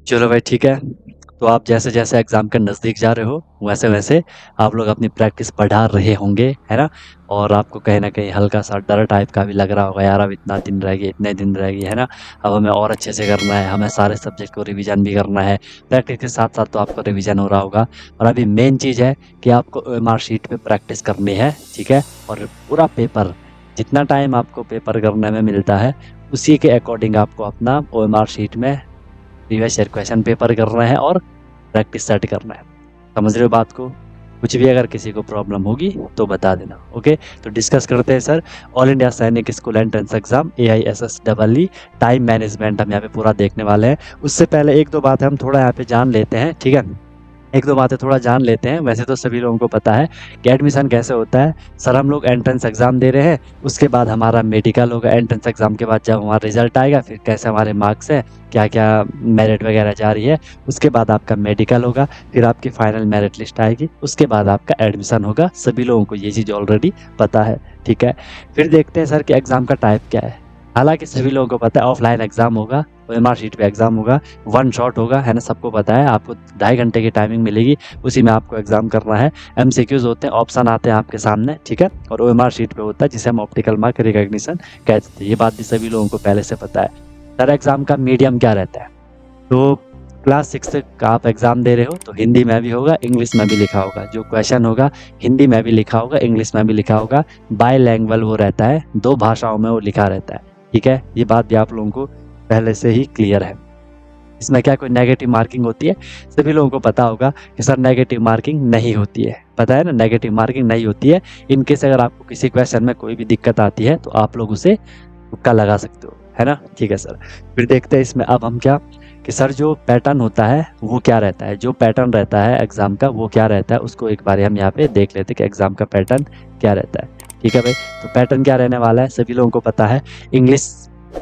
चलो भाई ठीक है। तो आप जैसे जैसे एग्ज़ाम के नज़दीक जा रहे हो वैसे वैसे आप लोग अपनी प्रैक्टिस बढ़ा रहे होंगे, है ना? और आपको कहीं न कहीं हल्का-सा डर टाइप का भी लग रहा होगा, यार अब इतना दिन रह गए, इतने दिन रह गए, है ना? अब हमें और अच्छे से करना है, हमें सारे सब्जेक्ट को रिवीजन भी करना है। प्रैक्टिस के साथ-साथ तो आपका रिवीजन हो रहा होगा और अभी मेन चीज़ है कि आपको ओएमआर शीट पे प्रैक्टिस करनी है, ठीक है? और पूरा पेपर जितना टाइम आपको पेपर करने में मिलता है, उसी के अकॉर्डिंग आपको अपना ओएमआर शीट में प्रीवियस ईयर क्वेश्चन पेपर करना है और प्रैक्टिस सेट करना है। समझ रहे हो बात को? कुछ भी अगर किसी को प्रॉब्लम होगी तो बता देना। ओके, तो डिस्कस करते हैं सर। ऑल इंडिया सैनिक school entrance exam AISSEE time management हम यहाँ पे पूरा देखने वाले हैं। उससे पहले एक दो बातें हम थोड़ा यहाँ पे जान लेते हैं, ठीक है? एक दो बातें थोड़ा जान लेते हैं। वैसे तो सभी लोगों को पता है कि एडमिशन कैसे होता है। सर हम लोग एंट्रेंस एग्ज़ाम दे रहे हैं, उसके बाद हमारा मेडिकल होगा। एंट्रेंस एग्ज़ाम के बाद जब हमारा रिजल्ट आएगा फिर कैसे हमारे मार्क्स हैं, क्या क्या मेरिट वगैरह जा रही है, उसके बाद आपका मेडिकल होगा, फिर आपकी फाइनल मेरिट लिस्ट आएगी, उसके बाद आपका एडमिशन होगा। सभी लोगों को ये चीज़ ऑलरेडी पता है, ठीक है? फिर देखते हैं सर कि एग्ज़ाम का टाइप क्या है। हालांकि सभी लोगों को पता है ऑफलाइन एग्ज़ाम होगा, ओएमआर शीट पे एग्ज़ाम होगा, वन शॉट होगा, है ना? सबको पता है। आपको 2.5 घंटे की टाइमिंग मिलेगी, उसी में आपको एग्ज़ाम करना है। एमसीक्यूज़ होते हैं, ऑप्शन आते हैं आपके सामने, ठीक है? और ओएमआर शीट पे होता है जिसे हम ऑप्टिकल मार्क रिकॉग्निशन कहते हैं। ये बात भी सभी लोगों को पहले से पता है। सर एग्ज़ाम का मीडियम क्या रहता है? तो क्लास 6 का आप एग्ज़ाम दे रहे हो तो हिंदी में भी होगा, इंग्लिश में भी लिखा होगा। जो क्वेश्चन होगा हिंदी में भी लिखा होगा, इंग्लिश में भी लिखा होगा। बाइलैंग्वेज वो रहता है, 2 भाषाओं में वो लिखा रहता है, ठीक है? ये बात भी आप लोगों को पहले से ही क्लियर है। इसमें क्या कोई नेगेटिव मार्किंग होती है? सभी लोगों को पता होगा कि सर नेगेटिव मार्किंग नहीं होती है। पता है ना, नेगेटिव मार्किंग नहीं होती है। इन केस अगर आपको किसी क्वेश्चन में कोई भी दिक्कत आती है तो आप लोग उसे तुक्का लगा सकते हो, है ना? ठीक है सर। फिर देखते हैं इसमें अब हम क्या कि सर जो पैटर्न होता है वो क्या रहता है? जो पैटर्न रहता है एग्ज़ाम का वो क्या रहता है? उसको एक बारी हम यहाँ पे देख लेते हैं कि एग्ज़ाम का पैटर्न क्या रहता है। ठीक है भाई? तो पैटर्न क्या रहने वाला है सभी लोगों को पता है। इंग्लिश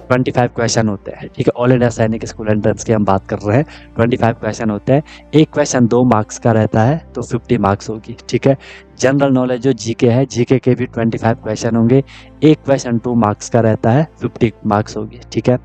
25 क्वेश्चन होते हैं, ठीक है? ऑल इंडिया सैनिक स्कूल एंट्रेंस की हम बात कर रहे हैं। 25 क्वेश्चन होते हैं। एक क्वेश्चन 2 मार्क्स का रहता है तो 50 मार्क्स होगी, ठीक है? जनरल नॉलेज जो जीके है, जीके के भी 25 क्वेश्चन होंगे। एक क्वेश्चन 2 मार्क्स का रहता है, 50 मार्क्स होगी, ठीक है?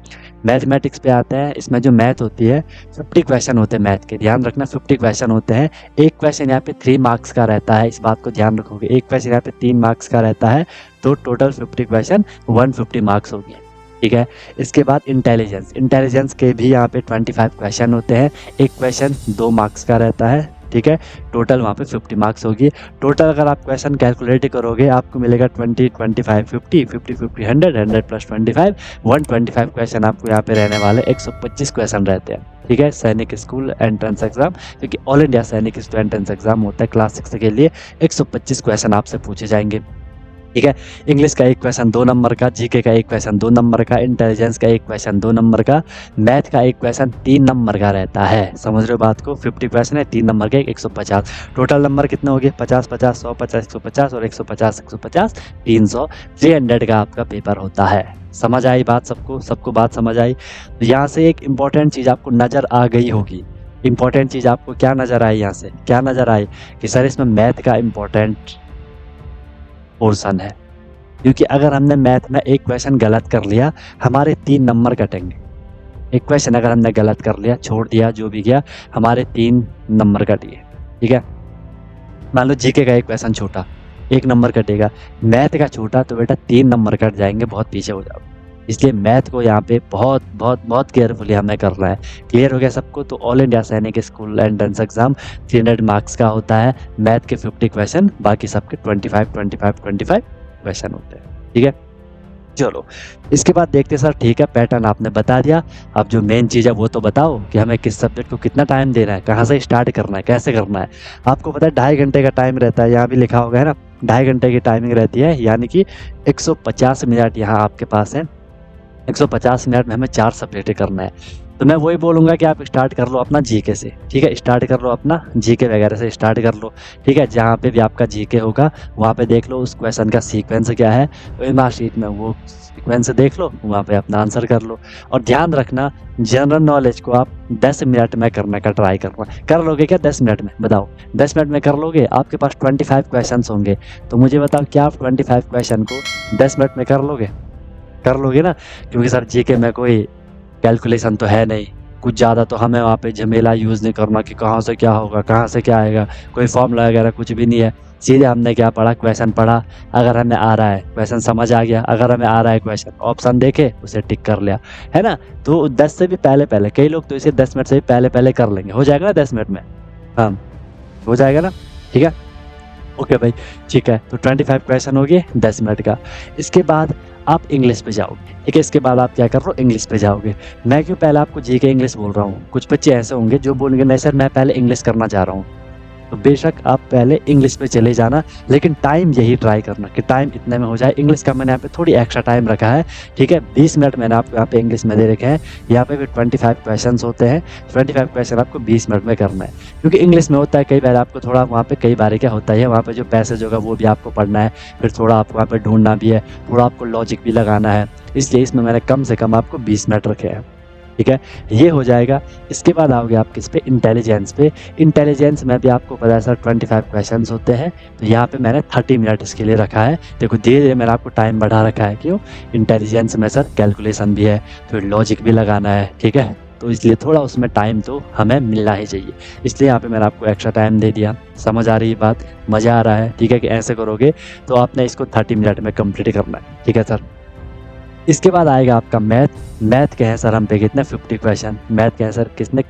मैथमेटिक्स पे आते हैं। इसमें जो मैथ होती है 50 क्वेश्चन होते हैं मैथ के, ध्यान रखना 50 क्वेश्चन होते हैं। एक क्वेश्चन यहाँ पे 3 मार्क्स का रहता है, इस बात को ध्यान रखोगे। एक क्वेश्चन यहाँ पे 3 मार्क्स का रहता है तो टोटल 50 क्वेश्चन 150 मार्क्स होगी, ठीक है? इसके बाद इंटेलिजेंस, इंटेलिजेंस के भी यहाँ पे 25 क्वेश्चन होते हैं। एक क्वेश्चन 2 मार्क्स का रहता है, ठीक है? टोटल वहाँ पे 50 मार्क्स होगी। टोटल अगर आप क्वेश्चन कैलकुलेट करोगे आपको मिलेगा 20, 25, 50, 50, 50, 100, 100 प्लस 25, 125 क्वेश्चन आपको यहाँ पे रहने वाले। 125 क्वेश्चन रहते हैं, ठीक है? सैनिक स्कूल एंट्रेंस एग्जाम, क्योंकि ऑल इंडिया सैनिक स्कूल एंट्रेंस एग्जाम होता है क्लास 6 के लिए। 125 क्वेश्चन आपसे पूछे जाएंगे, ठीक है? इंग्लिश का एक क्वेश्चन 2 नंबर का, जीके का एक क्वेश्चन 2 नंबर का, इंटेलिजेंस का एक क्वेश्चन 2 नंबर का, मैथ का एक क्वेश्चन 3 नंबर का रहता है। समझ रहे हो बात को? 50 क्वेश्चन है, 3 नंबर के 150। टोटल नंबर कितने हो गए? 50, 50, 100, 50, 150 और 150, 150, 300, 300 का आपका पेपर होता है। समझ आई बात सबको? सबको बात समझ आई? तो यहाँ से एक इम्पॉर्टेंट चीज़ आपको नज़र आ गई होगी। इम्पॉर्टेंट चीज़ आपको क्या नज़र आई यहाँ से? क्या नज़र आई? कि सर इसमें मैथ का इम्पॉर्टेंट पोर्शन है, क्योंकि अगर हमने मैथ में एक क्वेश्चन गलत कर लिया हमारे 3 नंबर कटेंगे। एक क्वेश्चन अगर हमने गलत कर लिया, छोड़ दिया, जो भी गया, हमारे 3 नंबर कटिए, ठीक है? मान लो जीके का एक क्वेश्चन छोटा, 1 नंबर कटेगा। मैथ का छोटा तो बेटा 3 नंबर कट जाएंगे, बहुत पीछे हो जाओ। इसलिए मैथ को यहाँ पे बहुत बहुत बहुत केयरफुली हमें करना है। क्लियर हो गया सबको? तो ऑल इंडिया सैनिक स्कूल एंट्रेंस एग्जाम 300 मार्क्स का होता है। मैथ के 50 क्वेश्चन, बाकी सबके 25 25 25 क्वेश्चन होते हैं, ठीक है? चलो इसके बाद देखते हैं सर। ठीक है, पैटर्न आपने बता दिया। अब जो मेन चीज़ है वो तो बताओ कि हमें किस सब्जेक्ट को कितना टाइम देना है, कहाँ से स्टार्ट करना है, कैसे करना है। आपको पता है 2.5 घंटे का टाइम रहता है, यहाँ भी लिखा होगा, है ना? 2.5 घंटे की टाइमिंग रहती है, यानी कि 150 मिनट यहाँ आपके पास है। 150 मिनट में हमें 4 सब्जेक्ट करना है। तो मैं वही बोलूँगा कि आप स्टार्ट कर लो अपना जीके से, ठीक है? स्टार्ट कर लो अपना जीके वगैरह से स्टार्ट कर लो, ठीक है? जहाँ पे भी आपका जीके होगा वहाँ पे देख लो उस क्वेश्चन का सीक्वेंस क्या है, ओएमआर शीट में वो सीक्वेंस देख लो, वहाँ पे अपना आंसर कर लो। और ध्यान रखना जनरल नॉलेज को आप 10 मिनट में करने का ट्राई करना। कर लोगे क्या 10 मिनट में? बताओ 10 मिनट में कर लोगे? आपके पास 25 क्वेश्चन होंगे, तो मुझे बताओ क्या आप 25 क्वेश्चन को 10 मिनट में कर लोगे? कर लोगे ना? क्योंकि सर जीके में कोई कैलकुलेशन तो है नहीं, कुछ ज़्यादा तो हमें वहाँ पे झमेला यूज़ नहीं करना कि कहाँ से क्या होगा, कहाँ से क्या आएगा, कोई फॉर्मूला वगैरह कुछ भी नहीं है। सीधे हमने क्या पढ़ा, क्वेश्चन पढ़ा, अगर हमें आ रहा है क्वेश्चन समझ आ गया, अगर हमें आ रहा है क्वेश्चन ऑप्शन देखे उसे टिक कर लिया, है ना। तो 10 से भी पहले कई लोग तो इसे 10 मिनट से भी पहले कर लेंगे, हो जाएगा ना 10 मिनट में। हाँ, हो जाएगा ना, ठीक है। ओके भाई, ठीक है। तो 25 क्वेश्चन हो गए 10 मिनट का। इसके बाद आप इंग्लिश पे जाओगे, ठीक है। इसके बाद आप क्या कर रहे हो, इंग्लिश पे जाओगे। मैं क्यों पहले आपको जीके इंग्लिश बोल रहा हूँ, कुछ बच्चे ऐसे होंगे जो बोलेंगे नहीं सर मैं पहले इंग्लिश करना चाह रहा हूँ। तो बेशक आप पहले इंग्लिश पे चले जाना, लेकिन टाइम यही ट्राई करना कि टाइम इतने में हो जाए। इंग्लिश का मैंने यहाँ पे थोड़ी एक्स्ट्रा टाइम रखा है, ठीक है। 20 मिनट मैंने आपको यहाँ पे इंग्लिश में दे रखे हैं। यहाँ पे भी 25 क्वेश्चन होते हैं। 25 क्वेश्चन आपको 20 मिनट में करना है, क्योंकि इंग्लिश में होता है कई बार आपको थोड़ा वहाँ पे कई बार क्या होता है, वहाँ पे जो पैसेज होगा वो भी आपको पढ़ना है, फिर थोड़ा आपको वहाँ पे ढूंढना भी है, थोड़ा आपको लॉजिक भी लगाना है। इसलिए इसमें मैंने कम से कम आपको 20 मिनट रखे हैं, ठीक है। ये हो जाएगा। इसके बाद आओगे आप किस पे, इंटेलिजेंस पे। इंटेलिजेंस में भी आपको पता है सर 25 क्वेश्चंस होते हैं, तो यहाँ पे मैंने 30 मिनट इसके लिए रखा है। देखो धीरे धीरे मैंने आपको टाइम बढ़ा रखा है, क्यों, इंटेलिजेंस में सर कैलकुलेशन भी है, फिर लॉजिक भी लगाना है, ठीक है। तो इसलिए थोड़ा उसमें टाइम तो हमें मिलना ही चाहिए, इसलिए यहाँ पे मैंने आपको एक्स्ट्रा टाइम दे दिया। समझ आ रही है बात, मज़ा आ रहा है, ठीक है। कि ऐसे करोगे तो आपने इसको 30 मिनट में कंप्लीट करना है, ठीक है सर। इसके बाद आएगा आपका मैथ। मैथ के हैं सर हम पे कितने, 50 क्वेश्चन। मैथ के हैं सर कितने,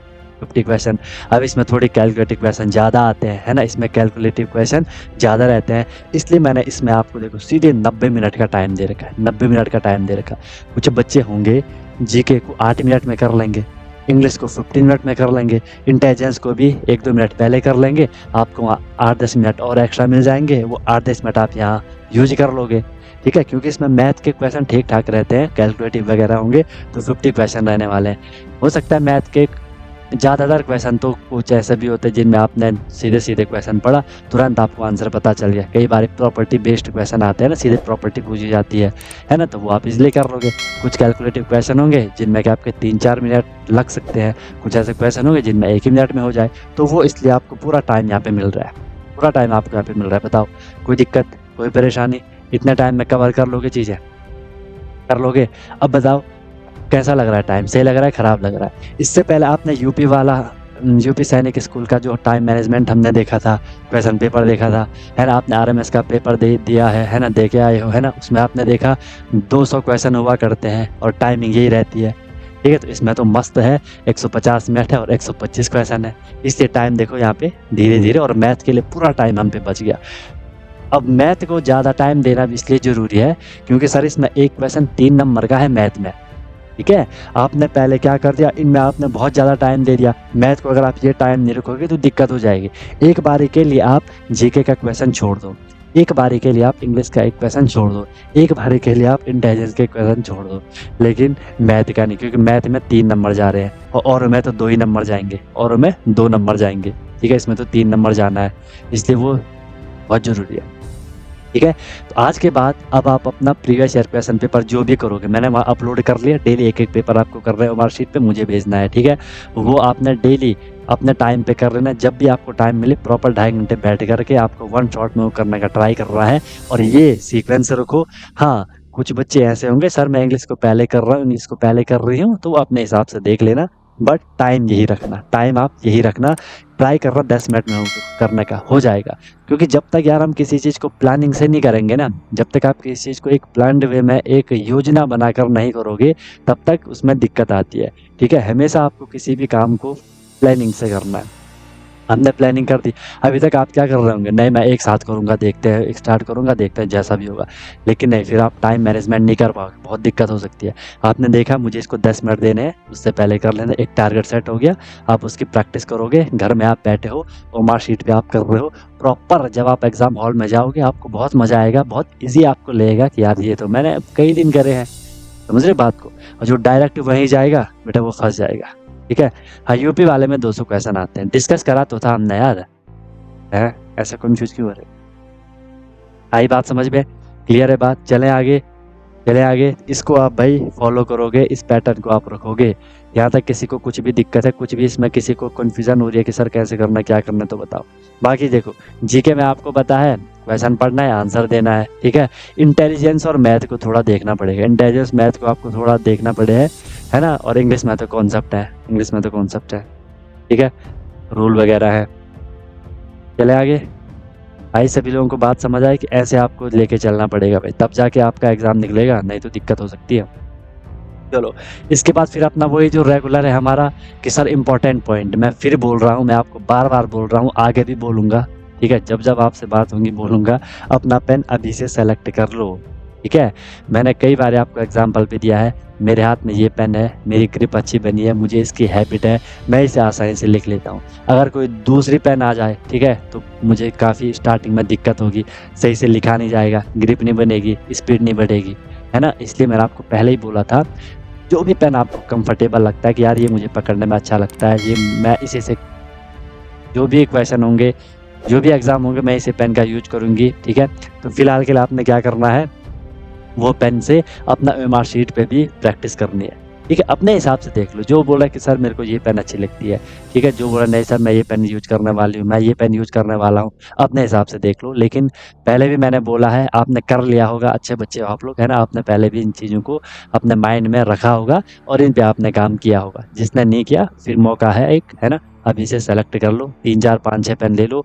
50 क्वेश्चन। अब इसमें थोड़ी कैलकुलेटिव क्वेश्चन ज़्यादा आते हैं, है ना, इसमें कैलकुलेटिव क्वेश्चन ज़्यादा रहते हैं, इसलिए मैंने इसमें आपको देखो सीधे 90 मिनट का टाइम दे रखा है। 90 मिनट का टाइम दे रखा है। कुछ बच्चे होंगे जीके को 8 मिनट में कर लेंगे, इंग्लिश को 15 मिनट में कर लेंगे, इंटेलिजेंस को भी 1-2 मिनट पहले कर लेंगे। आपको 8-10 मिनट और एक्स्ट्रा मिल जाएंगे, वो 8-10 मिनट आप यहाँ यूज कर लोगे, ठीक है। क्योंकि इसमें मैथ के क्वेश्चन ठीक ठाक रहते हैं, कैलकुलेटिव वगैरह होंगे तो 50 क्वेश्चन रहने वाले हैं। हो सकता है मैथ के ज़्यादातर क्वेश्चन तो कुछ ऐसे भी होते हैं जिनमें आपने सीधे सीधे क्वेश्चन पढ़ा, तुरंत आपको आंसर पता चल गया। कई बार प्रॉपर्टी बेस्ड क्वेश्चन आते हैं ना, सीधे प्रॉपर्टी पूछी जाती है ना, तो वो आप इजीली कर लोगे। कुछ कैलकुलेटिव क्वेश्चन होंगे जिनमें कि आपके 3-4 मिनट लग सकते हैं, कुछ ऐसे क्वेश्चन होंगे जिनमें 1 ही मिनट में हो जाए, तो वो इसलिए आपको पूरा टाइम यहाँ पे मिल रहा है, पूरा टाइम आपको यहाँ पे मिल रहा है। बताओ कोई दिक्कत, कोई परेशानी, इतने टाइम में कवर कर लोगे, चीज़ें कर लोगे। अब बताओ कैसा लग रहा है टाइम, सही लग रहा है, ख़राब लग रहा है। इससे पहले आपने यूपी वाला यूपी सैनिक स्कूल का जो टाइम मैनेजमेंट हमने देखा था, क्वेश्चन पेपर देखा था, है ना। आपने आरएमएस का पेपर दे दिया है ना, दे के आए हो, है ना। उसमें आपने देखा 200 क्वेश्चन हुआ करते हैं और टाइमिंग यही रहती है, ठीक है। तो इसमें तो मस्त है, 150 मिनट है और 125 क्वेश्चन है, इसलिए टाइम देखो यहाँ पे धीरे धीरे, और मैथ के लिए पूरा टाइम हम पे बच गया। अब मैथ को ज़्यादा टाइम देना भी इसलिए ज़रूरी है क्योंकि सर इसमें एक क्वेश्चन 3 नंबर का है मैथ में, ठीक है। आपने पहले क्या कर दिया, इनमें आपने बहुत ज़्यादा टाइम दे दिया। मैथ को अगर आप ये टाइम नहीं रखोगे तो दिक्कत हो जाएगी। एक बारी के लिए आप जीके का क्वेश्चन छोड़ दो, एक बारी के लिए आप इंग्लिश का एक क्वेश्चन छोड़ दो, एक बारी के लिए आप इंटेलिजेंस के क्वेश्चन छोड़ दो, लेकिन मैथ का नहीं, क्योंकि मैथ में 3 नंबर जा रहे हैं और में तो 2 ही नंबर जाएंगे, और में 2 नंबर जाएंगे, ठीक है। इसमें तो 3 नंबर जाना है, इसलिए वो बहुत ज़रूरी है, ठीक है। तो आज के बाद अब आप अपना प्रीवियस ईयर क्वेश्चन पेपर जो भी करोगे, मैंने वहाँ अपलोड कर लिया, डेली एक पेपर आपको कर रहे हो मार्कशीट पे मुझे भेजना है, ठीक है। वो आपने डेली अपने टाइम पे कर लेना, जब भी आपको टाइम मिले प्रॉपर 2.5 घंटे बैठ करके आपको 1 शॉट में वो करने का ट्राई कर रहा है, और ये सीक्वेंस रखो। हाँ, कुछ बच्चे ऐसे होंगे सर मैं इंग्लिश को पहले कर रहा हूँ, इंग्लिश को पहले कर रही हूँ, तो अपने हिसाब से देख लेना, बट टाइम यही रखना, टाइम आप यही रखना, ट्राई कर रहा 10 मिनट में करने का हो जाएगा। क्योंकि जब तक यार हम किसी चीज़ को प्लानिंग से नहीं करेंगे ना, जब तक आप किसी चीज़ को एक प्लान्ड वे में एक योजना बनाकर नहीं करोगे, तब तक उसमें दिक्कत आती है, ठीक है। हमेशा आपको किसी भी काम को प्लानिंग से करना है। हमने प्लानिंग कर दी, अभी तक आप क्या कर रहे होंगे, नहीं मैं एक साथ करूँगा, देखते हैं, स्टार्ट करूँगा, देखते हैं जैसा भी होगा, लेकिन नहीं, फिर आप टाइम मैनेजमेंट नहीं कर पाओगे, बहुत दिक्कत हो सकती है। आपने देखा मुझे इसको 10 मिनट देने हैं, उससे पहले कर लेना, एक टारगेट सेट हो गया, आप उसकी प्रैक्टिस करोगे, घर में आप बैठे हो और मार्कशीट पे आप कर रहे हो प्रॉपर। जब आप एग्जाम हॉल में जाओगे आपको बहुत मज़ा आएगा, बहुत ईजी आपको लगेगा कि यार ये तो मैंने कई दिन करे हैं, समझ रहे बात को। और जो डायरेक्ट वहीं जाएगा बेटा वो फंस जाएगा, ठीक है। हाँ, यूपी वाले में 200 क्वेश्चन आते हैं, डिस्कस करा तो था हमने यार, है ऐसा कंफ्यूज क्यों हो रहे। आई बात समझ में, क्लियर है बात। चलें आगे, चलें आगे। इसको आप भाई फॉलो करोगे, इस पैटर्न को आप रखोगे, यहाँ तक किसी को कुछ भी दिक्कत है, कुछ भी इसमें किसी को कन्फ्यूजन हो रही है कि सर कैसे करना है, क्या करना है, तो बताओ। बाकी देखो, जीके में आपको पता है क्वेश्चन पढ़ना है, आंसर देना है, ठीक है। इंटेलिजेंस और मैथ को थोड़ा देखना पड़ेगा, इंटेलिजेंस मैथ को आपको थोड़ा देखना पड़ेगा, है ना। और इंग्लिश में तो कॉन्सेप्ट है, इंग्लिश में तो कॉन्सेप्ट है, ठीक है, रूल वगैरह है। चले आगे। भाई सभी लोगों को बात समझ आए कि ऐसे आपको लेके चलना पड़ेगा भाई, तब जाके आपका एग्जाम निकलेगा, नहीं तो दिक्कत हो सकती है। चलो, इसके बाद फिर अपना वही जो रेगुलर है हमारा कि सर इंपॉर्टेंट पॉइंट, मैं फिर बोल रहा हूँ, मैं आपको बार बार बोल रहा हूँ, आगे भी बोलूंगा, ठीक है, जब जब आपसे बात होंगी बोलूंगा, अपना पेन अभी से सेलेक्ट कर लो, ठीक है। मैंने कई बार आपको एग्जाम्पल भी दिया है, मेरे हाथ में ये पेन है, मेरी ग्रिप अच्छी बनी है, मुझे इसकी हैबिट है, मैं इसे आसानी से लिख लेता हूँ। अगर कोई दूसरी पेन आ जाए, ठीक है, तो मुझे काफ़ी स्टार्टिंग में दिक्कत होगी, सही से लिखा नहीं जाएगा, ग्रिप नहीं बनेगी, स्पीड नहीं बढ़ेगी, है ना। इसलिए मैंने आपको पहले ही बोला था, जो भी पेन आपको कंफर्टेबल लगता है कि यार ये मुझे पकड़ने में अच्छा लगता है, ये मैं इसी से जो भी क्वेश्चन होंगे, जो भी एग्जाम होंगे, मैं इसे पेन का यूज करूंगी, ठीक है। तो फिलहाल के लिए आपने क्या करना है, वो पेन से अपना ओएमआर शीट पे भी प्रैक्टिस करनी है, ठीक है। अपने हिसाब से देख लो, जो बोल रहा है कि सर मेरे को ये पेन अच्छी लगती है, ठीक है, जो बोल रहा है नहीं सर मैं ये पेन यूज करने वाली हूँ, मैं ये पेन यूज करने वाला हूँ, अपने हिसाब से देख लो। लेकिन पहले भी मैंने बोला है, आपने कर लिया होगा, अच्छे बच्चे हो आप लोग, है ना, आपने पहले भी इन चीज़ों को अपने माइंड में रखा होगा और इन पे आपने काम किया होगा। जिसने नहीं किया फिर मौका है एक, है ना, अभी से सेलेक्ट कर लो, 3 4 5 6 पेन ले लो,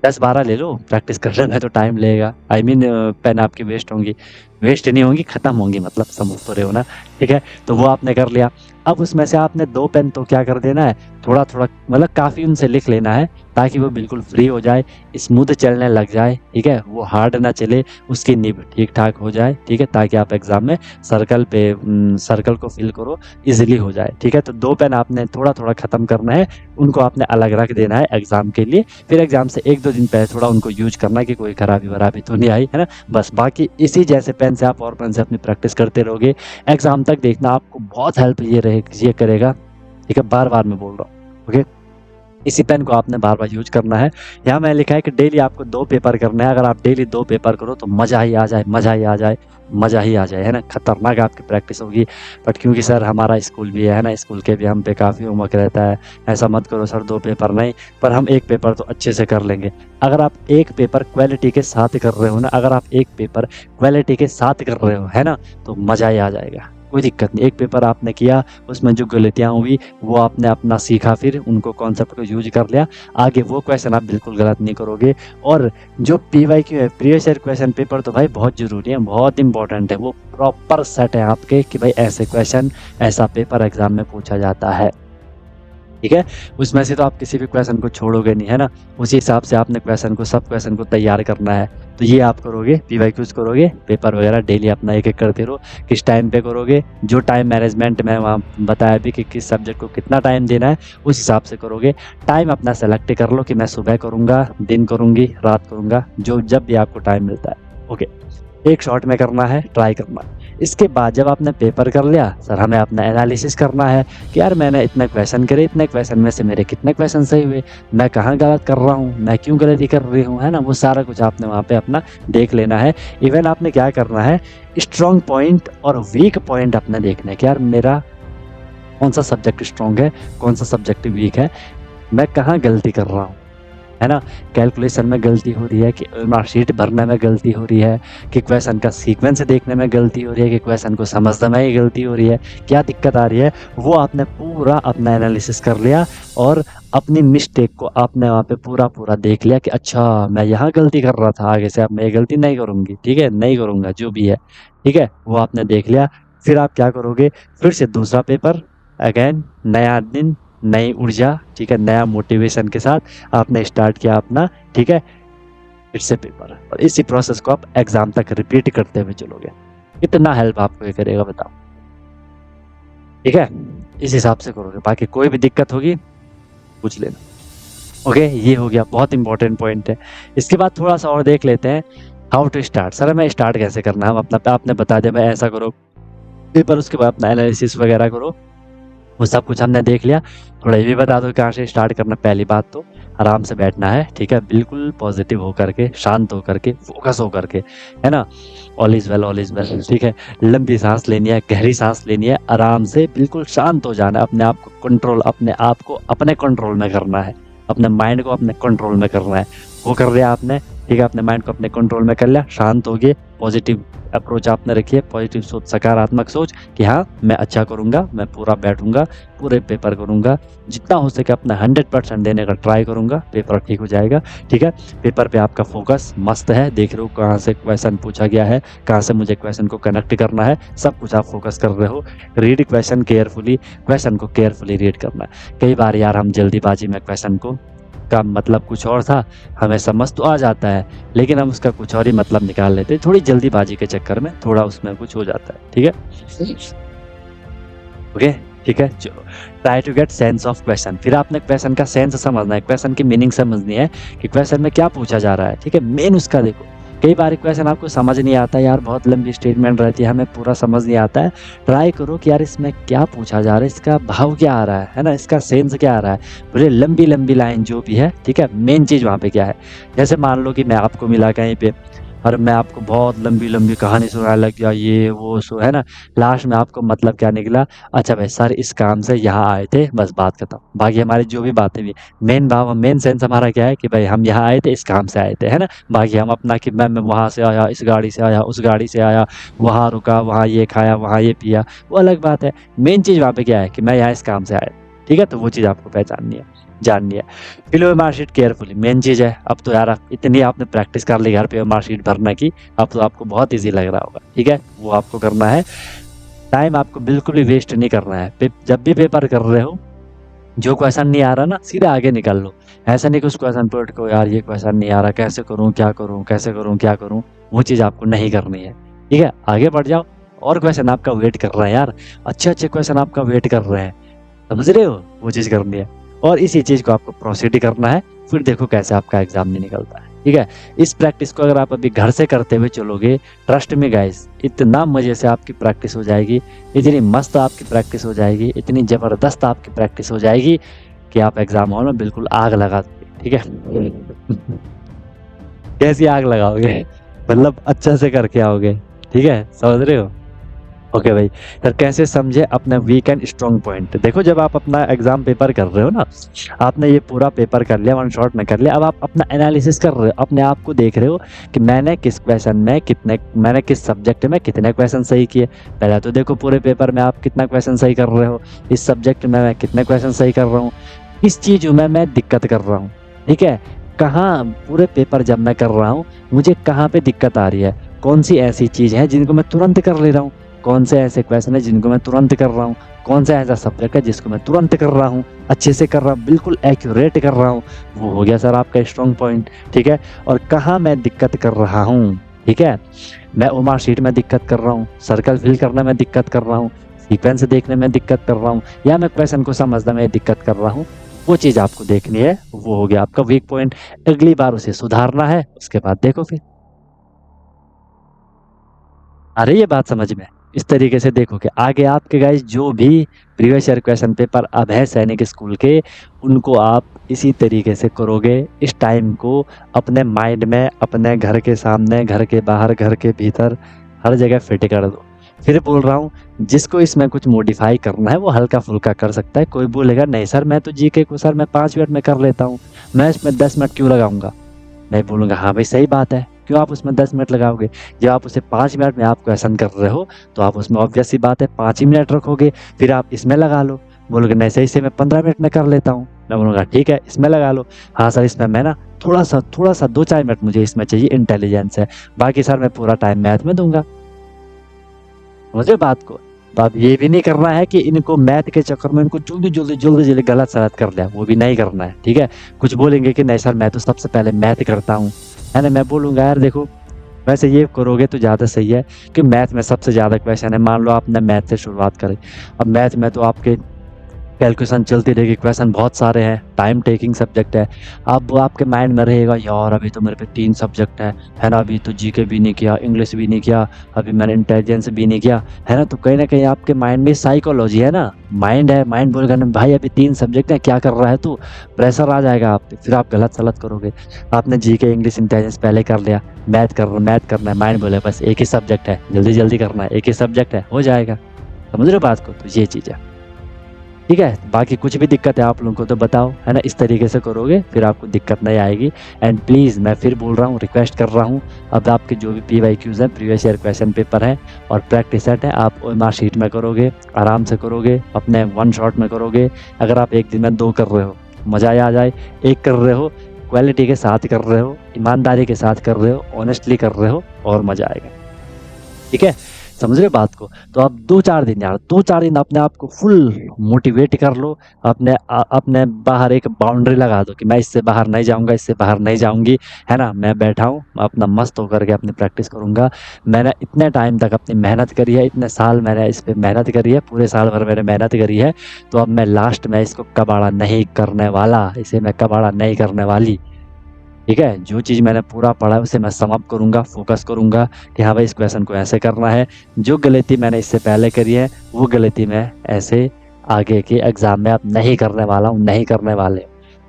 10 12 ले लो, प्रैक्टिस करने में तो टाइम लगेगा, आई मीन पेन आपकी वेस्ट होंगी, वेस्ट नहीं होंगी, खत्म होंगी, मतलब समझ तो रहे हो ना, ठीक है। तो वो आपने कर लिया। अब उसमें से आपने 2 पेन तो क्या कर देना है, थोड़ा थोड़ा मतलब काफ़ी उनसे लिख लेना है, ताकि वो बिल्कुल फ्री हो जाए, स्मूथ चलने लग जाए, ठीक है, वो हार्ड ना चले, उसकी निब ठीक ठाक हो जाए, ठीक है, ताकि आप एग्जाम में सर्कल को फिल करो, इजीली हो जाए, ठीक है। तो 2 पेन आपने थोड़ा थोड़ा ख़त्म करना है, उनको आपने अलग रख देना है एग्जाम के लिए, फिर एग्जाम से 1 2 दिन पहले थोड़ा उनको यूज करना कि कोई खराबी वराबी तो नहीं आई, है ना। बस बाकी इसी जैसे पेन से आप और पेन से अपनी प्रैक्टिस करते रहोगे, एग्जाम तक देखना आपको बहुत हेल्प ये करेगा, ठीक है, बार बार मैं बोल रहा हूँ, ओके। इसी पेन को आपने बार बार यूज करना है। यहाँ मैंने लिखा है कि डेली आपको 2 पेपर करना है, अगर आप डेली 2 पेपर करो तो मज़ा ही आ जाए, मज़ा ही आ जाए, मज़ा ही आ जाए, है ना, खतरनाक आपकी प्रैक्टिस होगी। बट क्योंकि सर हमारा स्कूल भी है ना, स्कूल के भी हम पे काफ़ी होमवर्क रहता है, ऐसा मत करो सर 2 पेपर नहीं, पर हम 1 पेपर तो अच्छे से कर लेंगे। अगर आप 1 पेपर क्वालिटी के साथ कर रहे हो ना, अगर आप 1 पेपर क्वालिटी के साथ कर रहे हो, है ना, तो मज़ा ही आ जाएगा, कोई दिक्कत नहीं। 1 पेपर आपने किया, उसमें जो गलतियाँ हुई वो आपने अपना सीखा, फिर उनको कॉन्सेप्ट को यूज कर लिया, आगे वो क्वेश्चन आप बिल्कुल गलत नहीं करोगे। और जो पीवाईक्यू है, प्रीवियस ईयर क्वेश्चन पेपर, तो भाई बहुत ज़रूरी है, बहुत इंपॉर्टेंट है, वो प्रॉपर सेट है आपके कि भाई ऐसे क्वेश्चन, ऐसा पेपर एग्जाम में पूछा जाता है, ठीक है। उसमें से तो आप किसी भी क्वेश्चन को छोड़ोगे नहीं, है ना, उसी हिसाब से आपने सब क्वेश्चन को तैयार करना है। तो ये आप करोगे, पीवाईक्यूज करोगे, पेपर वगैरह डेली अपना एक एक करते रहो। किस टाइम पे करोगे, जो टाइम मैनेजमेंट में वहाँ बताया भी कि किस सब्जेक्ट को कितना टाइम देना है, उस हिसाब से करोगे। टाइम अपना सेलेक्ट कर लो कि मैं सुबह करूँगा, दिन करूँगी, रात करूँगा, जो जब भी आपको टाइम मिलता है, ओके। एक शॉट में करना है, ट्राई करना है। इसके बाद जब आपने पेपर कर लिया, सर हमें अपना एनालिसिस करना है कि यार मैंने इतने क्वेश्चन करे, इतने क्वेश्चन में से मेरे कितने क्वेश्चन सही हुए, मैं कहाँ गलत कर रहा हूँ, मैं क्यों गलती कर रही हूँ, है ना, वो सारा कुछ आपने वहाँ पे अपना देख लेना है। इवन आपने क्या करना है, स्ट्रॉन्ग पॉइंट और वीक पॉइंट अपने देखना है कि यार मेरा कौन सा सब्जेक्ट स्ट्रॉन्ग है, कौन सा सब्जेक्ट वीक है, मैं कहाँ गलती कर रहा हूँ, है ना, कैलकुलेशन में गलती हो रही है कि मार्कशीट भरने में गलती हो रही है, कि क्वेश्चन का सीक्वेंस देखने में गलती हो रही है, कि क्वेश्चन को समझने में ही गलती हो रही है, क्या दिक्कत आ रही है, वो आपने पूरा अपना एनालिसिस कर लिया और अपनी मिस्टेक को आपने वहाँ पे पूरा देख लिया कि अच्छा मैं यहाँ गलती कर रहा था, आगे से अब मैं ये गलती नहीं करूँगी, ठीक है, नहीं करूँगा, जो भी है, ठीक है, वो आपने देख लिया। फिर आप क्या करोगे, फिर से दूसरा पेपर, अगेन नया दिन, नई ऊर्जा, ठीक है, नया मोटिवेशन के साथ आपने स्टार्ट किया अपना, ठीक है, फिर से पेपर, और इसी प्रोसेस को आप एग्जाम तक रिपीट करते हुए चलोगे। कितना हेल्प आपको ये करेगा बताओ, ठीक है, इस हिसाब से करोगे। बाकी कोई भी दिक्कत होगी पूछ लेना, ओके। ये हो गया, बहुत इंपॉर्टेंट पॉइंट है। इसके बाद थोड़ा सा और देख लेते हैं, हाउ टू स्टार्ट। सर मैं स्टार्ट कैसे करना है, हम अपना आपने बता दिया, मैं ऐसा करो पेपर, उसके बाद अपना एनालिसिस वगैरह करो, वो सब कुछ हमने देख लिया। थोड़ा ये भी बता दो कहाँ से स्टार्ट करना। पहली बात तो आराम से बैठना है, ठीक है, बिल्कुल पॉजिटिव होकर के, शांत होकर के, फोकस होकर के, है ना। All is well, all is well, ठीक है। लंबी सांस लेनी है, गहरी सांस लेनी है, आराम से बिल्कुल शांत हो जाना है, अपने आप को कंट्रोल, अपने आप को अपने कंट्रोल में करना है, अपने माइंड को अपने कंट्रोल में करना है। वो कर लिया आपने, ठीक है, अपने माइंड को अपने कंट्रोल में कर लिया, शांत हो गए, पॉजिटिव अप्रोच आपने रखी है, पॉजिटिव सोच, सकारात्मक सोच कि हाँ मैं अच्छा करूँगा, मैं पूरा बैठूंगा, पूरे पेपर करूँगा, जितना हो सके अपना 100% देने का ट्राई करूँगा, पेपर ठीक हो जाएगा, ठीक है। पेपर पे आपका फोकस मस्त है, देख रहे हो कहाँ से क्वेश्चन पूछा गया है, कहाँ से मुझे क्वेश्चन को कनेक्ट करना है, सब कुछ आप फोकस कर रहे हो। रीड क्वेश्चन केयरफुली, क्वेश्चन को केयरफुली रीड करना है। कई बार यार हम जल्दीबाजी में क्वेश्चन को का मतलब कुछ और था, हमें समझ तो आ जाता है लेकिन हम उसका कुछ और ही मतलब निकाल लेते हैं, थोड़ी जल्दीबाजी के चक्कर में थोड़ा उसमें कुछ हो जाता है, ठीक है। ओके, ठीक है, चलो। Try to get sense of question, फिर आपने क्वेश्चन का सेंस समझना है, क्वेश्चन की मीनिंग समझनी है कि क्वेश्चन में क्या पूछा जा रहा है, ठीक है। मेन उसका देखो, कई बार क्वेश्चन आपको समझ नहीं आता यार, बहुत लंबी स्टेटमेंट रहती है, हमें पूरा समझ नहीं आता है। ट्राई करो कि यार इसमें क्या पूछा जा रहा है, इसका भाव क्या आ रहा है ना, इसका सेंस क्या आ रहा है, बोले लंबी लंबी लाइन जो भी है, ठीक है, मेन चीज़ वहाँ पे क्या है। जैसे मान लो कि मैं आपको मिला कहीं पे और मैं आपको बहुत लंबी लंबी कहानी सुनाने लग गया, ये वो सो, है ना। लास्ट में आपको मतलब क्या निकला, अच्छा भाई सर इस काम से यहाँ आए थे, बस बात खत्म। बाकी हमारी जो भी बातें भी, मेन भाव, मेन सेंस हमारा क्या है कि भाई हम यहाँ आए थे, इस काम से आए थे, है ना। बाकी हम अपना कि मैं वहाँ से आया, इस गाड़ी से आया, उस गाड़ी से आया, वहाँ रुका, वहाँ ये खाया, वहाँ ये पिया, वो अलग बात है। मेन चीज़ वहाँ पे क्या है कि मैं यहाँ इस काम से आया, ठीक है। तो वो चीज़ आपको पहचाननी है, जाननी है। Fill your marksheet carefully, main चीज़ है। अब तो यार इतनी आपने प्रैक्टिस कर ली घर पे मार्कशीट भरने की, अब तो आपको बहुत ईजी लग रहा होगा, ठीक है। वो आपको करना है, टाइम आपको बिल्कुल भी वेस्ट नहीं करना है। जब भी पेपर कर रहे हो, जो क्वेश्चन नहीं आ रहा ना, सीधा आगे निकल लो। ऐसा नहीं कि उस क्वेश्चन पे उठ को यार ये क्वेश्चन नहीं आ रहा, कैसे करूँ, क्या करूँ, कैसे करूँ, क्या करूँ, वो चीज़ आपको नहीं करनी है, ठीक है। आगे बढ़ जाओ, और क्वेश्चन आपका वेट कर रहे हैं यार, अच्छे अच्छे क्वेश्चन आपका वेट कर रहे हैं, समझ रहे हो, वो चीज़ करनी है। और इसी चीज़ को आपको प्रोसीड करना है, फिर देखो कैसे आपका एग्जाम नहीं निकलता है, ठीक है। इस प्रैक्टिस को अगर आप अभी घर से करते हुए चलोगे, ट्रस्ट में गाइस, इतना मज़े से आपकी प्रैक्टिस हो जाएगी, इतनी मस्त आपकी प्रैक्टिस हो जाएगी, इतनी ज़बरदस्त आपकी प्रैक्टिस हो जाएगी कि आप एग्जाम हॉल में बिल्कुल आग लगा दोगे, ठीक है। कैसी आग लगाओगे, मतलब अच्छा से करके आओगे, ठीक है, समझ रहे हो। ओके भाई, सर कैसे समझे अपना वीक एंड स्ट्रॉन्ग पॉइंट। देखो जब आप अपना एग्जाम पेपर कर रहे हो ना, आपने ये पूरा पेपर कर लिया, वन शॉट में कर लिया, अब आप अपना एनालिसिस कर रहे हो, अपने आप को देख रहे हो कि मैंने किस क्वेश्चन में कितने, मैंने किस सब्जेक्ट में कितने क्वेश्चन सही किए। पहले तो देखो पूरे पेपर में आप कितना क्वेश्चन सही कर रहे हो, इस सब्जेक्ट में मैं कितने क्वेश्चन सही कर रहा हूँ, किस चीज़ में मैं दिक्कत कर रहा हूँ, ठीक है। कहाँ पूरे पेपर जब मैं कर रहा हूँ मुझे कहाँ पे दिक्कत आ रही है, कौन सी ऐसी चीज़ है जिनको मैं तुरंत कर ले रहा हूँ, कौन से ऐसे क्वेश्चन है जिनको मैं तुरंत कर रहा हूँ, कौन सा ऐसा सब्जेक्ट है जिसको मैं तुरंत कर रहा हूँ, अच्छे से कर रहा हूँ, बिल्कुल एक्यूरेट कर रहा हूँ। वो हो गया सर आपका स्ट्रॉन्ग पॉइंट, ठीक है। और कहाँ मैं दिक्कत कर रहा हूँ, ठीक है, मैं ओमार शीट में दिक्कत कर रहा हूँ, सर्कल फिल करने में दिक्कत कर रहा हूँ, सीक्वेंस देखने में दिक्कत कर रहा हूँ, या मैं क्वेश्चन को समझने में दिक्कत कर रहा हूँ, वो चीज़ आपको देखनी है। वो हो गया आपका वीक पॉइंट, अगली बार उसे सुधारना है, उसके बाद देखो फिर। आ रही है बात समझ में। इस तरीके से देखो कि आगे आपके गाइस जो भी प्रीवियस ईयर क्वेश्चन पेपर अब है सैनिक स्कूल के, उनको आप इसी तरीके से करोगे। इस टाइम को अपने माइंड में, अपने घर के सामने, घर के बाहर, घर के भीतर, हर जगह फिट कर दो। फिर बोल रहा हूँ, जिसको इसमें कुछ मॉडिफाई करना है वो हल्का फुल्का कर सकता है। कोई बोलेगा नहीं सर मैं तो जीके को सर मैं 5 मिनट में कर लेता हूँ, मैं इसमें 10 मिनट क्यों लगाऊंगा। मैं बोलूँगा हाँ भाई सही बात है, क्यों आप उसमें 10 मिनट लगाओगे। जब आप उसे 5 मिनट में आप क्वेश्चन कर रहे हो तो आप उसमें ऑब्वियस सी बात है 5 ही मिनट रखोगे, फिर आप इसमें लगा लो। बोलोगे नहीं सही से मैं 15 मिनट में कर लेता हूँ, मैं बोलूँगा ठीक है इसमें लगा लो। हाँ सर इसमें मैं ना थोड़ा सा 2-4 मिनट मुझे इसमें चाहिए, इंटेलिजेंस है, बाकी सर मैं पूरा टाइम मैथ में दूंगा। मुझे बात को तो अब ये भी नहीं करना है कि इनको मैथ के चक्कर में इनको जल्दी गलत सलत कर लिया, वो भी नहीं करना है, ठीक है। कुछ बोलेंगे कि नहीं सर मैं तो सबसे पहले मैथ करता हूँ, है ना। मैं बोलूँगा यार देखो वैसे ये करोगे तो ज़्यादा सही है कि मैथ में सबसे ज़्यादा क्वेश्चन है। मान लो आपने मैथ से शुरुआत करी, अब मैथ में तो आपके कैलकुलेशन चलती रहेगी, क्वेश्चन बहुत सारे हैं, टाइम टेकिंग सब्जेक्ट है। अब वो आपके माइंड में रहेगा, यार अभी तो मेरे पे 3 सब्जेक्ट है ना? अभी तो जीके भी नहीं किया, इंग्लिश भी नहीं किया, अभी मैंने इंटेलिजेंस भी नहीं किया, है ना? तो कहीं न कहीं आपके माइंड में साइकोलॉजी है ना, माइंड है, माइंड बोलेगा ना भाई अभी 3 सब्जेक्ट हैं, क्या कर रहा है तू? प्रेशर आ जाएगा आप पे, फिर आप गलत-सलत करोगे। आपने जीके, इंग्लिश, इंटेलिजेंस पहले कर लिया, मैथ करना है, माइंड बोले बस एक ही सब्जेक्ट है, जल्दी-जल्दी करना है, एक ही सब्जेक्ट है, हो जाएगा। समझ रहे हो बात को? तो ये चीज़ है। ठीक है, बाकी कुछ भी दिक्कत है आप लोगों को तो बताओ, है ना? इस तरीके से करोगे फिर आपको दिक्कत नहीं आएगी। एंड प्लीज़ मैं फिर बोल रहा हूँ, रिक्वेस्ट कर रहा हूँ, अब आपके जो भी पीवाईक्यूज़ हैं, प्रीवियस ईयर क्वेश्चन पेपर है और प्रैक्टिस सेट है, आप ओएमआर शीट में करोगे, आराम से करोगे, अपने वन शॉट में करोगे। अगर आप एक दिन में 2 कर रहे हो, मज़ा ही आ जाए, 1 कर रहे हो, क्वालिटी के साथ कर रहे हो, ईमानदारी के साथ कर रहे हो, ऑनेस्टली कर रहे हो और मज़ा आएगा। ठीक है? समझ रहे हो बात को? तो आप 2-4 दिन यार, 2-4 दिन अपने आप को फुल मोटिवेट कर लो, अपने बाहर एक बाउंड्री लगा दो कि मैं इससे बाहर नहीं जाऊँगा, इससे बाहर नहीं जाऊँगी, है ना? मैं बैठा हूँ, अपना मस्त होकर के अपनी प्रैक्टिस करूँगा। मैंने इतने टाइम तक अपनी मेहनत करी है, इतने साल मैंने इस पे मेहनत करी है, पूरे साल भर मैंने मेहनत करी है, तो अब मैं लास्ट में इसको कबाड़ा नहीं करने वाला, इसे मैं कबाड़ा नहीं करने वाली। ठीक है? जो चीज़ मैंने पूरा पढ़ा है उसे मैं सम अप करूँगा, फ़ोकस करूँगा कि हाँ भाई इस क्वेश्चन को ऐसे करना है। जो गलती मैंने इससे पहले करी है, वो गलती मैं ऐसे आगे के एग्ज़ाम में अब नहीं करने वाला हूँ, नहीं करने वाले।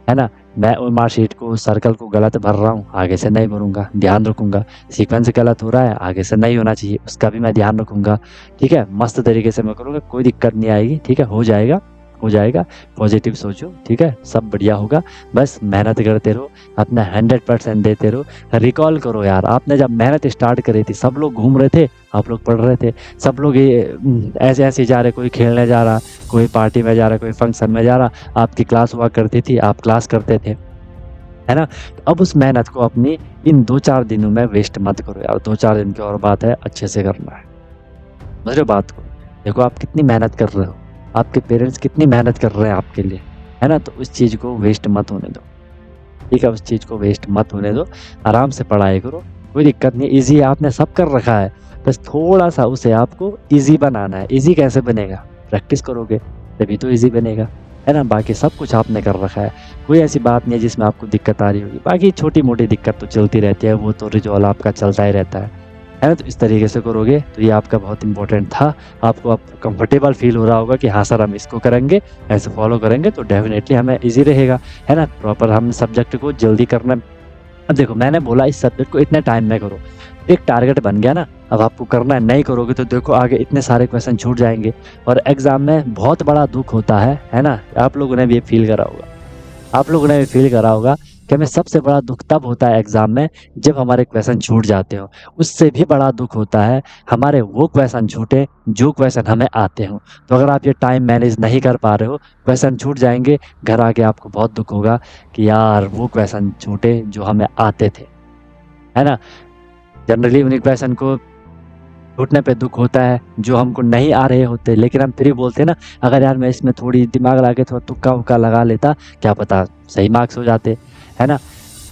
है ना? मैं ओएमआर शीट को, सर्कल को गलत भर रहा हूँ, आगे से नहीं भरूँगा, ध्यान रखूँगा। सीक्वेंस गलत हो रहा है, आगे से नहीं होना चाहिए, उसका भी मैं ध्यान रखूँगा। ठीक है? मस्त तरीके से मैं करूँगा, कोई दिक्कत नहीं आएगी। ठीक है? हो जाएगा, हो जाएगा। पॉज़िटिव सोचो, ठीक है? सब बढ़िया होगा। बस मेहनत करते रहो, अपना 100% देते रहो। रिकॉल करो यार, आपने जब मेहनत स्टार्ट करी थी, सब लोग घूम रहे थे, आप लोग पढ़ रहे थे। सब लोग ये ऐसे-ऐसे जा रहे, कोई खेलने जा रहा, कोई पार्टी में जा रहा, कोई फंक्शन में जा रहा। आपकी क्लास हुआ करती थी, आप क्लास करते थे, है ना? तो अब उस मेहनत को अपनी इन 2-4 दिनों में वेस्ट मत करो यार। 2-4 दिन की और बात है, अच्छे से करना है। समझ रहे हो बात को? देखो आप कितनी मेहनत कर रहे हो, आपके पेरेंट्स कितनी मेहनत कर रहे हैं आपके लिए, है ना? तो उस चीज़ को वेस्ट मत होने दो। ठीक है, उस चीज़ को वेस्ट मत होने दो, आराम से पढ़ाई करो, कोई दिक्कत नहीं। ईज़ी आपने सब कर रखा है, बस थोड़ा-सा उसे आपको ईज़ी बनाना है। ईज़ी कैसे बनेगा? प्रैक्टिस करोगे, तभी तो ईज़ी बनेगा, है ना? बाकी सब कुछ आपने कर रखा है, कोई ऐसी बात नहीं है जिसमें आपको दिक्कत आ रही होगी। बाकी छोटी-मोटी दिक्कत तो चलती रहती है, वो तो रिज़ॉल्व आपका चलता ही रहता है ना? तो इस तरीके से करोगे, तो ये आपका बहुत इम्पोर्टेंट था। आपको अब कंफर्टेबल फ़ील हो रहा होगा कि हाँ सर, हम इसको करेंगे, ऐसे फ़ॉलो करेंगे तो डेफ़िनेटली हमें ईज़ी रहेगा, है ना? प्रॉपर हम सब्जेक्ट को जल्दी करना। अब देखो मैंने बोला इस सब्जेक्ट को इतने टाइम में करो, एक टारगेट बन गया ना, अब आपको करना है, नहीं करोगे तो देखो आगे इतने सारे क्वेश्चन छूट जाएँगे और एग्ज़ाम में बहुत बड़ा दुःख होता है ना? आप लोगों ने भी ये फ़ील करा होगा। आप लोगों ने भी फ़ील करा होगा कि हमें सबसे बड़ा दुःख तब होता है एग्ज़ाम में जब हमारे क्वेश्चन छूट जाते हो। उससे भी बड़ा दुःख होता है हमारे वो क्वेश्चन छूटे जो क्वेश्चन हमें आते हों। तो अगर आप ये टाइम मैनेज नहीं कर पा रहे हो, क्वेश्चन छूट जाएँगे, घर आके आपको बहुत दुःख होगा कि यार वो क्वेश्चन छूटे जो हमें आते थे। है ना? जनरली उन्हीं क्वेश्चन को छूटने पे दुःख होता है जो हमको नहीं आ रहे होते, लेकिन हम फिर भी बोलते हैं ना, अगर यार मैं इसमें थोड़ी दिमाग लगा के थोड़ा तुक्का-वुक्का लगा लेता, क्या पता सही मार्क्स हो जाते, है ना?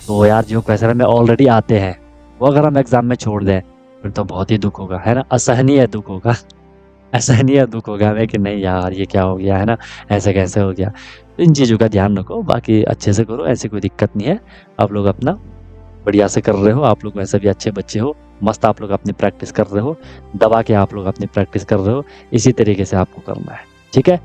तो यार जो क्वेश्चन हमें ऑलरेडी आते हैं, वो अगर हम एग्ज़ाम में छोड़ दें, फिर तो बहुत ही दुःख होगा, है ना? असहनीय दुःख होगा। असहनीय दुःख होगा हमें कि नहीं यार ये क्या हो गया, है ना? ऐसे कैसे हो गया? तो इन चीज़ों का ध्यान रखो, बाकी अच्छे से करो, ऐसी कोई दिक्कत नहीं है। आप लोग अपना बढ़िया से कर रहे हो, आप लोग वैसे भी अच्छे बच्चे हो, मस्त आप लोग अपनी प्रैक्टिस कर रहे हो, दबा के आप लोग अपनी प्रैक्टिस कर रहे हो, इसी तरीके से आपको करना है, ठीक है?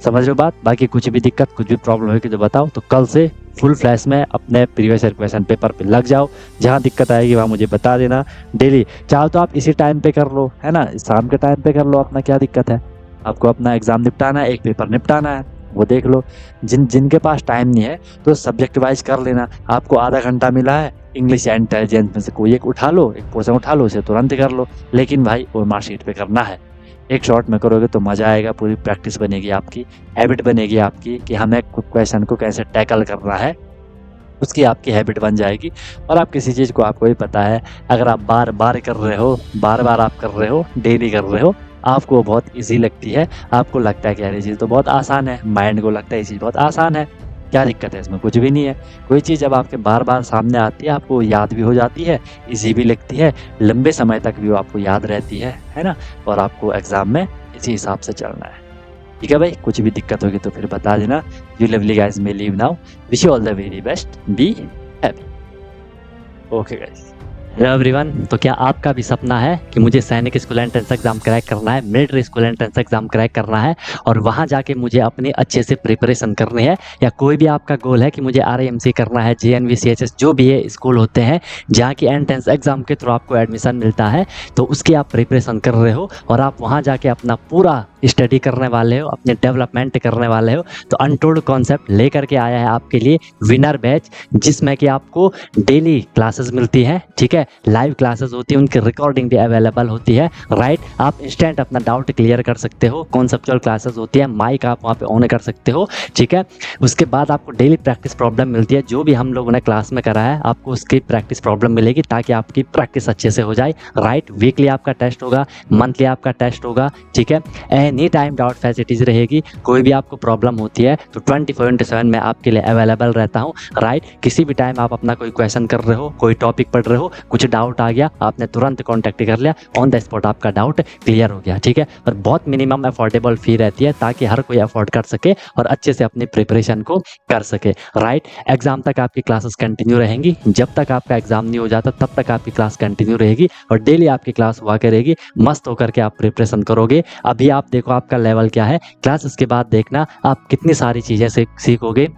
समझ रहे हो बात? बाकी कुछ भी दिक्कत, कुछ भी प्रॉब्लम होगी तो बताओ, तो कल से फुल फ्लैश में अपने प्रीवियस ईयर क्वेश्चन पेपर पे लग जाओ, जहाँ दिक्कत आएगी वहाँ मुझे बता देना डेली। चाहो तो आप इसी टाइम पे कर लो, है ना? शाम के टाइम पे कर लो, अपना क्या दिक्कत है? आपको अपना एग्ज़ाम निपटाना है, एक पेपर निपटाना है, वो देख लो। जिनके पास टाइम नहीं है, तो सब्जेक्ट वाइज़ कर लेना। आपको आधा घंटा मिला है, इंग्लिश या इंटेलिजेंस में से कोई एक उठा लो, एक पोर्शन उठा लो, उसे तुरंत कर लो। लेकिन भाई ओएमआर शीट पे करना है। एक शॉट में करोगे तो मज़ा आएगा, पूरी प्रैक्टिस बनेगी आपकी, हैबिट बनेगी आपकी कि हमें क्वेश्चन को कैसे टैकल करना है, उसकी आपकी हैबिट बन जाएगी। और आप किसी चीज़ को आपको भी पता है, अगर आप बार-बार कर रहे हो, बार-बार आप कर रहे हो, डेली कर रहे हो, आपको बहुत ईज़ी लगती है। आपको लगता है कि यार ये चीज़ तो बहुत आसान है, माइंड को लगता है ये चीज़ बहुत आसान है, क्या दिक्कत है इसमें? कुछ भी नहीं है। कोई चीज़ जब आपके बार-बार सामने आती है, आपको याद भी हो जाती है, ईज़ी भी लगती है, लंबे समय तक भी वो आपको याद रहती है ना? और आपको एग्ज़ाम में इसी हिसाब से चलना है। ठीक है भाई, कुछ भी दिक्कत होगी तो फिर बता देना। You lovely guys may leave now, wish you all the very best, be happy. Okay guys. Hello everyone, तो क्या आपका भी सपना है कि मुझे सैनिक स्कूल एंट्रेंस एग्जाम क्रैक करना है, military school entrance exam crack करना है और वहां जाके मुझे अपनी अच्छे से प्रिपरेशन करनी है, या कोई भी आपका गोल है कि मुझे RIMC करना है, JNV CHS जो भी ये स्कूल होते हैं जहाँ की एंट्रेंस एग्जाम के थ्रू आपको एडमिशन मिलता है, तो उसकी आप प्रिपरेशन कर रहे हो और आप वहाँ जाके अपना पूरा स्टडी करने वाले हो, अपने डेवलपमेंट करने वाले हो, तो अनटोल्ड कॉन्सेप्ट लेकर के आया है आपके लिए विनर बैच, जिसमें कि आपको डेली क्लासेस मिलती है, ठीक है, लाइव क्लासेस होती है, उनकी रिकॉर्डिंग भी अवेलेबल होती है, राइट। आप इंस्टेंट अपना डाउट क्लियर कर सकते हो, कॉन्सेप्चुअल क्लासेस होती है, माइक आप वहाँ पे ऑन कर सकते हो, ठीक है। उसके बाद आपको डेली प्रैक्टिस प्रॉब्लम मिलती है, जो भी हम लोगों ने क्लास में करा है आपको उसकी प्रैक्टिस प्रॉब्लम मिलेगी ताकि आपकी प्रैक्टिस अच्छे से हो जाए, राइट। वीकली आपका टेस्ट होगा, मंथली आपका टेस्ट होगा, ठीक है। एनी टाइम डाउट फैसिलिटीज रहेगी, कोई भी आपको प्रॉब्लम होती है तो 24/7 मैं आपके लिए अवेलेबल रहता हूँ, राइट। किसी भी टाइम आप अपना कोई क्वेश्चन कर रहे हो, कोई टॉपिक पढ़ रहे हो, कुछ डाउट आ गया, आपने तुरंत कॉन्टैक्ट कर लिया, ऑन द स्पॉट आपका डाउट क्लियर हो गया, ठीक है। और बहुत मिनिमम अफोर्डेबल फी रहती है ताकि हर कोई अफोर्ड कर सके और अच्छे से अपनी प्रिपरेशन को कर सके, राइट। एग्जाम तक आपकी क्लासेस कंटिन्यू रहेंगी, जब तक आपका एग्जाम नहीं हो जाता तब तक आपकी क्लास कंटिन्यू रहेगी और डेली आपकी क्लास हुआ करेगी, मस्त होकर के आप प्रिपरेशन करोगे। अभी आप देखो आपका लेवल क्या है, क्लासेस के बाद देखना आप कितनी सारी चीज़ें सीखोगे,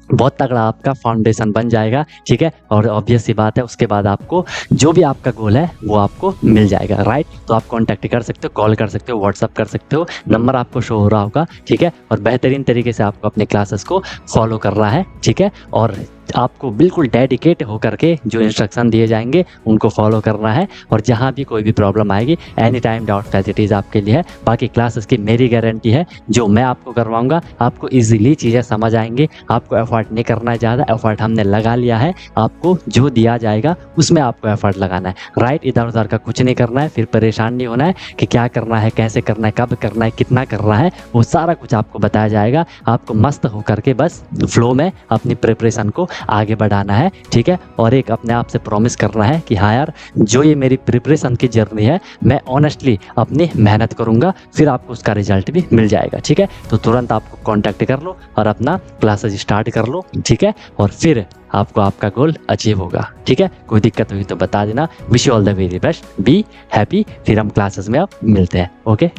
बहुत तगड़ा आपका फाउंडेशन बन जाएगा, ठीक है। और ऑब्वियस सी बात है उसके बाद आपको जो भी आपका गोल है वो आपको मिल जाएगा, राइट। तो आप कांटेक्ट कर सकते हो, कॉल कर सकते हो, व्हाट्सअप कर सकते हो, नंबर आपको शो हो रहा होगा, ठीक है। और बेहतरीन तरीके से आपको अपने क्लासेस को फॉलो करना है, ठीक है। और आपको बिल्कुल डेडिकेट होकर के जो इंस्ट्रक्शन दिए जाएंगे उनको फॉलो करना है और जहाँ भी कोई भी प्रॉब्लम आएगी एनी टाइम डाउट फैसिलिटीज़ आपके लिए है। बाकी क्लासेस की मेरी गारंटी है, जो मैं आपको करवाऊंगा आपको इजीली चीज़ें समझ आएंगी, आपको एफर्ट नहीं करना है ज़्यादा, एफर्ट हमने लगा लिया है, आपको जो दिया जाएगा उसमें आपको एफर्ट लगाना है, राइट। इधर उधर का कुछ नहीं करना है, फिर परेशान नहीं होना है कि क्या करना है, कैसे करना है, कब करना है, कितना करना है, वो सारा कुछ आपको बताया जाएगा। आपको मस्त होकर के बस फ्लो में अपनी प्रिपरेशन को आगे बढ़ाना है, ठीक है। और एक अपने आप से प्रॉमिस करना है कि हाँ यार, जो ये मेरी प्रिपरेशन की जर्नी है मैं ऑनेस्टली अपनी मेहनत करूँगा, फिर आपको उसका रिजल्ट भी मिल जाएगा, ठीक है। तो तुरंत आपको कॉन्टैक्ट कर लो और अपना क्लासेस स्टार्ट कर लो, ठीक है। और फिर आपको आपका गोल अचीव होगा, ठीक है। कोई दिक्कत हुई तो बता देना। Wish you all the very best, be happy. फिर हम क्लासेस में अब मिलते हैं, ओके।